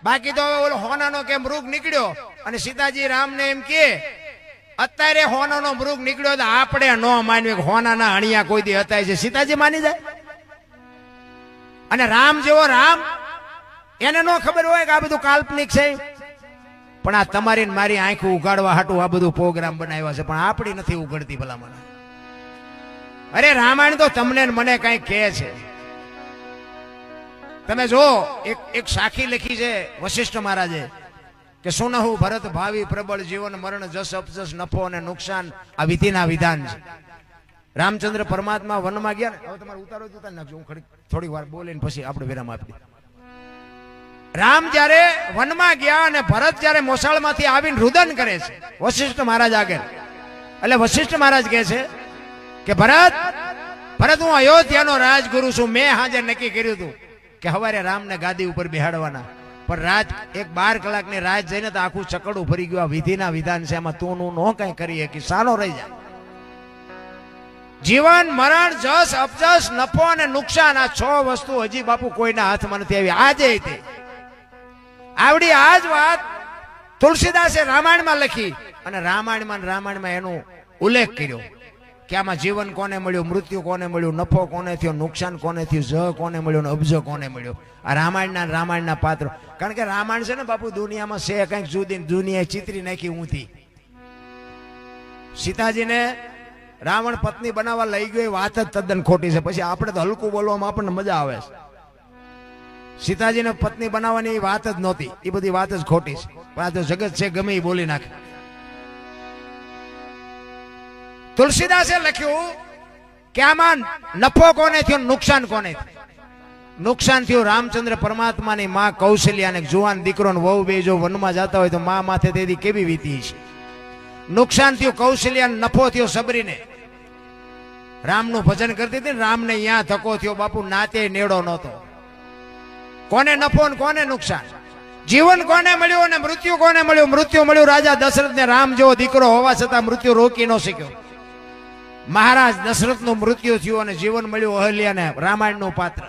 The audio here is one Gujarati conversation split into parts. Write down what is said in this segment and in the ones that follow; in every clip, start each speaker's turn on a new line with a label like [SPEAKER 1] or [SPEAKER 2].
[SPEAKER 1] બાકી તો ઓલો હોનાનો કે મૃગ નીકળ્યો અને સીતાજી રામને એમ કે અત્યારે હોનાનો મૃગ નીકળ્યો તો આપણે ન માનવી કે હોનાના હણિયા કોઈ દી હતા છે. સીતાજી માની જાય. અને રામ જેવો રામ એને ન ખબર હોય કે આ બધું કાલ્પનિક છે. પણ આ તમારી મારી આંખો ઉગાડવા હાટું આ બધું પ્રોગ્રામ બનાવ્યા છે, પણ આપણી નથી ઉગડતી ભલામણ. અરે રામાયણ તો તમને મને કઈ કહે છે. તમે જો એક સાખી લખી છે વશિષ્ઠ મહારાજે કે સુનહુ ભરત ભાવિ પ્રબળ જીવન મરણ જસ અપજસ નફો અને નુકસાન આ વિધિના વિધાન છે. રામચંદ્ર પરમાત્મા વનમાં ગયા ને, હવે તમારે ઉતારો જ ઉતારી નાખજો, હું થોડી વાર બોલીને પછી આપણે વિરામ આપી. રામ જયારે વનમાં ગયા અને ભરત જયારે મોસાળમાંથી આવીને રુદન કરે છે વશિષ્ઠ મહારાજ આગળ, એટલે વશિષ્ઠ મહારાજ કહે છે કે ભરત હું અયોધ્યાનો રાજગુરુ છું. મેં હાજે નક્કી કર્યું હતું કે હવારે રામને ગાદી ઉપર બેહાડવાના, પણ રાત એક 12 કલાકની રાત જઈને તો આખું ચકડું ફરી ગયું. વિધિના વિધાન છે, એમાં તું નો કઈ કરીએ કે સાનો રહી જાય. જીવન મરણ જસ અપજસ નફો અને નુકસાન આ 6 વસ્તુ હજી બાપુ કોઈના હાથમાં નથી આવી. આજે તે આવડી આ જ વાત તુલસીદાસે રામાયણમાં લખી અને રામાયણમાં એનો ઉલ્લેખ કર્યો કે આમાં જીવન કોને મળ્યું, મૃત્યુ કોને મળ્યું, નફો કોને થયો, નુકસાન કોને થયું, જ કોને મળ્યું, અબજ કોને મળ્યો. આ રામાયણના પાત્રો. કારણ કે રામાયણ છે ને બાપુ દુનિયામાં છે કંઈક જુદી, દુનિયાએ ચિત્રી નાખી ઊંધી. સીતાજીને રાવણ પત્ની બનાવવા લઈ ગયો એ વાત જ તદ્દન ખોટી છે. પછી આપણે તો હલકું બોલવામાં આપણને મજા આવે છે. સીતાજીને પત્ની બનાવવાની વાત જ નહોતી, એ બધી વાત જ ખોટી છે. પણ આ તો જગત છે, ગમે એ બોલી નાખે. તુલસીદાસે લખ્યું કે આમાં નફો કોને થયો, નુકસાન કોને થયું. નુકસાન થયું રામચંદ્ર પરમાત્માની માં કૌશલ્યા ને જુવાન દીકરો ને વહુ બે જો વનમાં જતા હોય તો માં માથે તેથી કેવી વીતી છે. નુકસાન થયું કૌશલ્યા, નફો થયો સબરીને. રામનું ભજન કરતી હતી ને, રામને અહીંયા ધક્કો થયો બાપુ, નાતે નેડો નહોતો. કોને નફો ને કોને નુકસાન. જીવન કોને મળ્યું અને મૃત્યુ કોને મળ્યું. મૃત્યુ મળ્યું રાજા દશરથ ને. રામ જેવો દીકરો હોવા છતાં મૃત્યુ રોકી ન શક્યો. મહારાજ દશરથ નું મૃત્યુ થયું અને જીવન મળ્યું અહલ્યાને. રામાયણ નું પાત્ર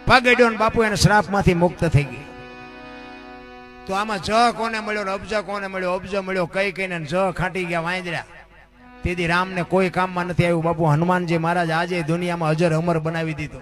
[SPEAKER 1] પગ અડ્યો ને બાપુ એને શ્રાપ માંથી મુક્ત થઈ ગઈ. તો આમાં જ કોને મળ્યો ને અબજ કોને મળ્યો. અબજ મળ્યો કઈ કઈને જ ખાટી ગયા વાંદરા. તેથી રામને કોઈ કામમાં નથી આવ્યું બાપુ. હનુમાનજી મહારાજ આજે દુનિયામાં અજર અમર બનાવી દીધો.